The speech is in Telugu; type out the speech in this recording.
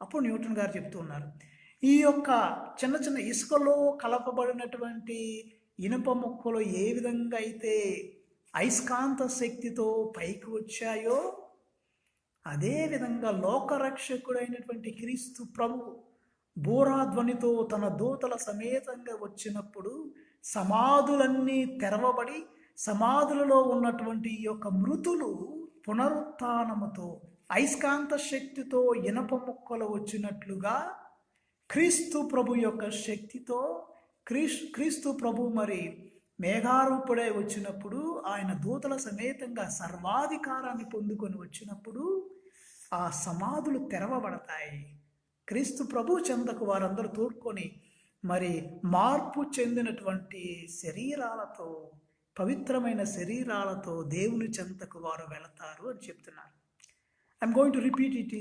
అప్పుడు న్యూటన్ గారు చెప్తూ ఉన్నారు, ఈ యొక్క చిన్న చిన్న ఇసుకలో కలపబడినటువంటి ఇనుప ముక్కలు ఏ విధంగా అయితే అయస్కాంత శక్తితో పైకి వచ్చాయో, అదే విధంగా లోకరక్షకుడైనటువంటి క్రీస్తు ప్రభు బూరాధ్వనితో తన దూతల సమేతంగా వచ్చినప్పుడు సమాధులన్నీ తెరవబడి సమాధులలో ఉన్నటువంటి ఈ యొక్క మృతులు పునరుత్థానముతో అయస్కాంత శక్తితో ఇనప ముక్కలు వచ్చినట్లుగా క్రీస్తు ప్రభు యొక్క శక్తితో క్రీస్తు ప్రభు మరి మేఘారూపుడై వచ్చినప్పుడు, ఆయన దూతల సమేతంగా సర్వాధికారాన్ని పొందుకొని వచ్చినప్పుడు ఆ సమాధులు తెరవబడతాయి. క్రీస్తు ప్రభు చెంతకు వారందరూ తోడ్కొని మరి మార్పు చెందినటువంటి శరీరాలతో, పవిత్రమైన శరీరాలతో దేవుని చెంతకు వారు వెళతారు అని చెప్తున్నారు. I'm going to repeat it is